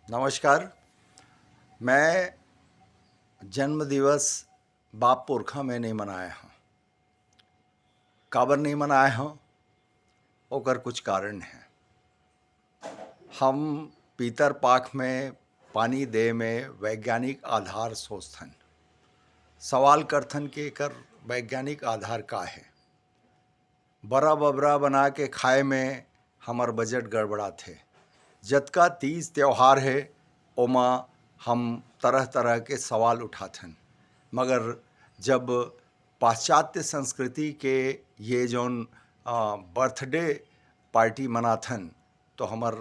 नमस्कार। मैं जन्म दिवस बाप पुरखा में नहीं मनाया हूँ। काबर नहीं मनाया हूँ ओकर कुछ कारण है। हम पीतर पाख में पानी दे में वैज्ञानिक आधार सोचथन, सवाल करथन कि एकर वैज्ञानिक आधार का है। बड़ा बबरा बना के खाए में हमर बजट गड़बड़ा थे। जतका तीज त्यौहार है ओमा हम तरह तरह के सवाल उठाथन, मगर जब पाश्चात्य संस्कृति के ये जौन बर्थडे पार्टी मनाथन तो हमर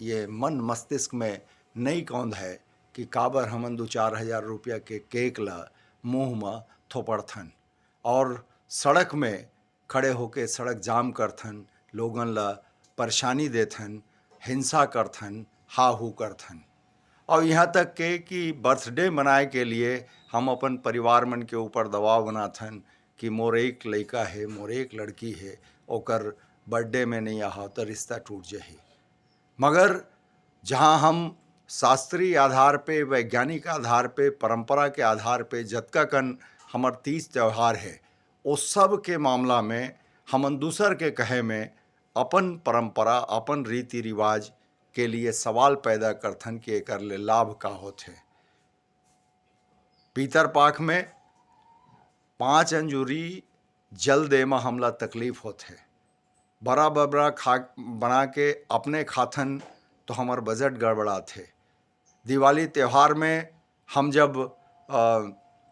ये मन मस्तिष्क में नहीं कौंध है कि काबर हमन 2-4 हज़ार रुपया के केक ला मुँह में थोपड़थन और सड़क में खड़े होके सड़क जाम करथन, लोगन ला परेशानी देथन, हिंसा करथन, हा हू करथन। और यहाँ तक के कि बर्थडे मनाए के लिए हम अपन परिवार मन के ऊपर दबाव बनाथन कि मोर एक लड़का है, मोर एक लड़की है, ओकर बर्थडे में नहीं आहा तो रिश्ता टूट जाही। मगर जहाँ हम शास्त्रीय आधार पे, वैज्ञानिक आधार पे, परंपरा के आधार पे जतका कन हमर तीज त्यौहार है उस सब के मामला में हमन दूसर के कहे में अपन परंपरा, अपन रीति रिवाज के लिए सवाल पैदा करथन कि एकर ले लाभ का होथे। पीतर पाख में 5 अंजूरी जल दे में हमला तकलीफ होथे। बड़ा बबरा खा बना के अपने खाथन तो हमार बजट गड़बड़ा थे। दिवाली त्यौहार में हम जब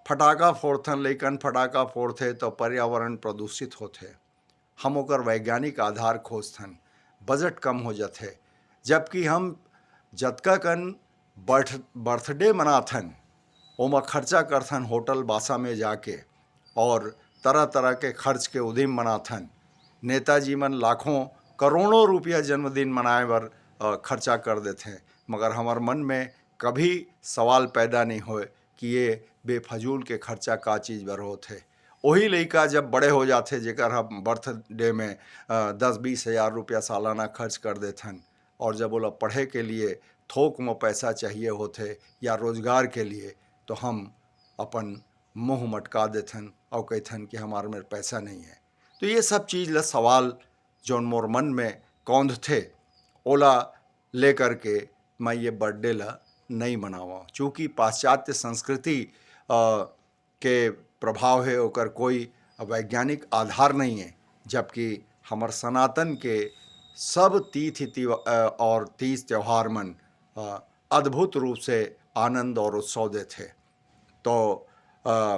फटाका फोड़थन, लइकन फटाका फोड़थे तो पर्यावरण प्रदूषित होथे। हम ओकर वैज्ञानिक आधार खोजथन, बजट कम हो जाथे। जबकि हम जतका कन बर्थडे मनाथन ओमा खर्चा करथन होटल बासा में जाके और तरह तरह के खर्च के उदिम मनाथन। नेताजी मन लाखों करोड़ों रुपया जन्मदिन मनाए बर खर्चा कर देते हैं, मगर हमार मन में कभी सवाल पैदा नहीं होए कि ये बेफजूल के खर्चा का चीज़ बर होथे। वही लड़का जब बड़े हो जाते जेकर हम बर्थडे में 10-20 हज़ार रुपया सालाना खर्च कर देथन और जब बोला पढ़े के लिए थोक में पैसा चाहिए होते या रोजगार के लिए तो हम अपन मुँह मटका देथन और कहथन कि हमारे में पैसा नहीं है। तो ये सब चीज़ ला सवाल जौन मोर मन में कौंध थे ओला ले करके मैं ये बर्थडे ला नहीं मनावा। चूँकि पाश्चात्य संस्कृति के प्रभाव है, ओकर कोई वैज्ञानिक आधार नहीं है, जबकि हमर सनातन के सब तिथि और तीज त्यौहार मन अद्भुत रूप से आनंद और उत्सव देते। तो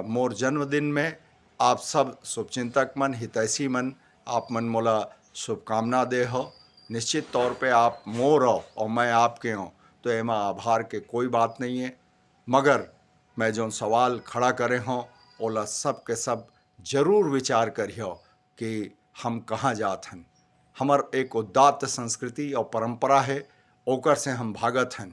मोर जन्मदिन में आप सब शुभचिंतक मन, हितैषी मन, आप मन मोला शुभकामना दे हो। निश्चित तौर पे आप मोर हो और मैं आपके हूँ तो एमा आभार के कोई बात नहीं है, मगर मैं जो सवाल खड़ा करे हों ओला सब के सब जरूर विचार करियो कि हम कहाँ जात हन। हमर एक उदात्त संस्कृति और परंपरा है, ओकर से हम भागत हन।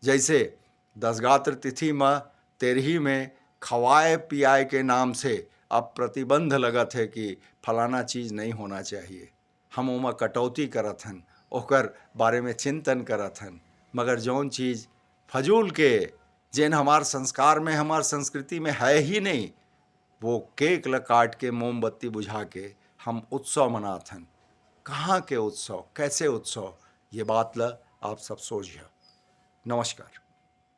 जैसे दसगात्र तिथि में 13 में खवाए पियाए के नाम से अब प्रतिबंध लगत है कि फलाना चीज़ नहीं होना चाहिए। हम ओमा कटौती करत हन, ओकर बारे में चिंतन करत हन, मगर जौन चीज़ फजूल के जेन हमार संस्कार में, हमार संस्कृति में है ही नहीं, वो केक ल काट के मोमबत्ती बुझा के हम उत्सव मनाथन। कहाँ के उत्सव, कैसे उत्सव, ये बात ला आप सब सोचिए। नमस्कार।